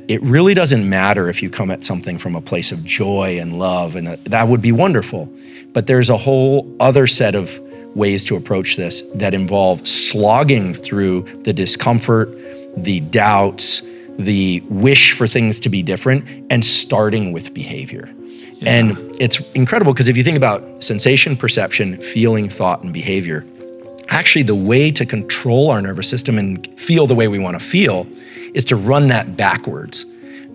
it really doesn't matter if you come at something from a place of joy and love, and that would be wonderful. But there's a whole other set of ways to approach this that involve slogging through the discomfort, the doubts, the wish for things to be different, and starting with behavior. Yeah. And it's incredible because if you think about sensation, perception, feeling, thought, and behavior, actually the way to control our nervous system and feel the way we want to feel is to run that backwards.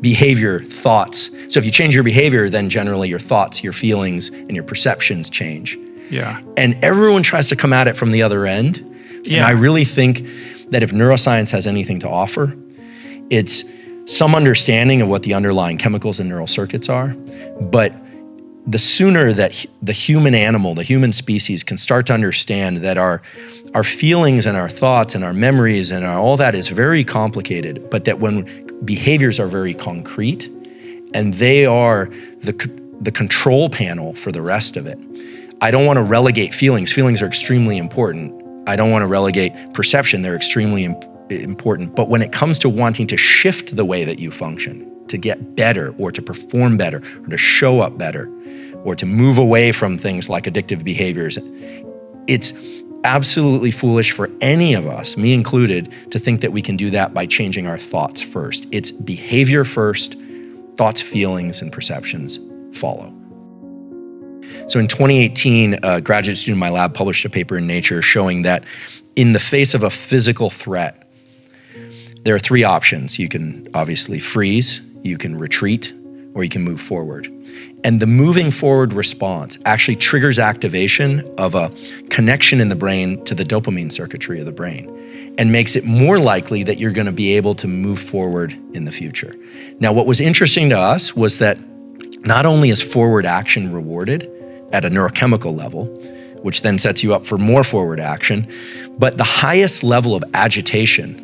Behavior, thoughts. So if you change your behavior, then generally your thoughts, your feelings, and your perceptions change. Yeah. And everyone tries to come at it from the other end. Yeah. And I really think that if neuroscience has anything to offer, it's some understanding of what the underlying chemicals and neural circuits are. But the sooner that the human animal, the human species can start to understand that our feelings and our thoughts and our memories and all that is very complicated, but that when behaviors are very concrete and they are the control panel for the rest of it. I don't want to relegate feelings. Feelings are extremely important. I don't want to relegate perception. They're extremely important. But when it comes to wanting to shift the way that you function, to get better or to perform better or to show up better or to move away from things like addictive behaviors, it's absolutely foolish for any of us, me included, to think that we can do that by changing our thoughts first. It's behavior first, thoughts, feelings, and perceptions follow. So in 2018, a graduate student in my lab published a paper in Nature showing that in the face of a physical threat, there are three options. You can obviously freeze, you can retreat, or you can move forward. And the moving forward response actually triggers activation of a connection in the brain to the dopamine circuitry of the brain and makes it more likely that you're going to be able to move forward in the future. Now, what was interesting to us was that not only is forward action rewarded at a neurochemical level, which then sets you up for more forward action, but the highest level of agitation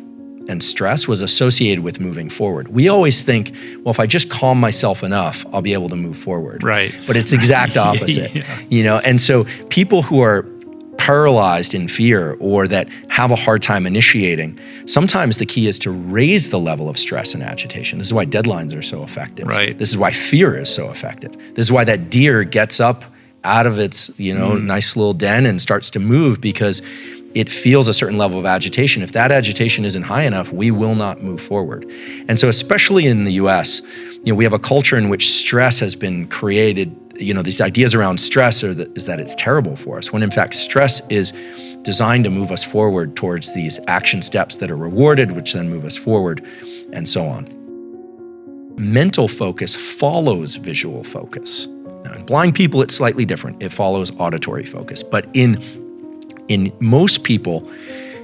and stress was associated with moving forward. We always think, well, if I just calm myself enough, I'll be able to move forward. Right. But it's the exact opposite. Yeah. You know, and so people who are paralyzed in fear or that have a hard time initiating, sometimes the key is to raise the level of stress and agitation. This is why deadlines are so effective. Right. This is why fear is so effective. This is why that deer gets up out of its, nice little den and starts to move, because it feels a certain level of agitation. If that agitation isn't high enough, we will not move forward. And so especially in the US, we have a culture in which stress has been created. These ideas around stress is that it's terrible for us, when in fact stress is designed to move us forward towards these action steps that are rewarded, which then move us forward, and so on. Mental focus follows visual focus. Now, in blind people, it's slightly different. It follows auditory focus. But in most people,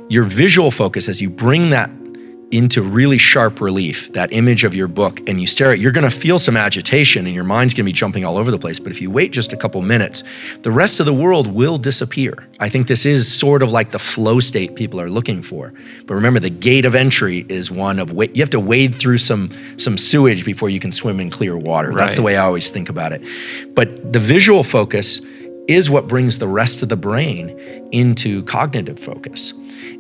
your visual focus, as you bring that into really sharp relief, that image of your book, and you stare at it, you're going to feel some agitation and your mind's going to be jumping all over the place. But if you wait just a couple minutes, the rest of the world will disappear. I think this is sort of like the flow state people are looking for. But remember, the gate of entry is one of you have to wade through some sewage before you can swim in clear water. Right. That's the way I always think about it. But the visual focus is what brings the rest of the brain into cognitive focus.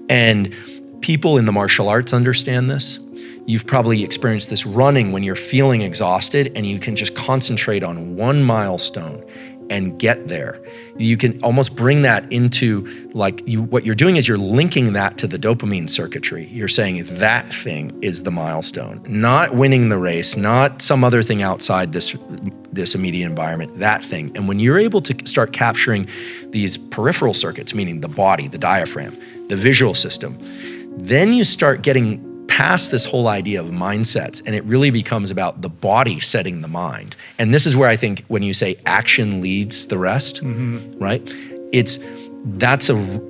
And people in the martial arts understand this. You've probably experienced this running when you're feeling exhausted and you can just concentrate on one milestone and get there. You can almost bring that into what you're doing is you're linking that to the dopamine circuitry. You're saying that thing is the milestone, not winning the race, not some other thing outside this immediate environment, that thing. And when you're able to start capturing these peripheral circuits, meaning the body, the diaphragm, the visual system, then you start getting past this whole idea of mindsets, and it really becomes about the body setting the mind. And this is where I think when you say action leads the rest, right?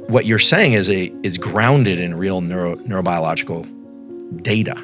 What you're saying is grounded in real neurobiological data.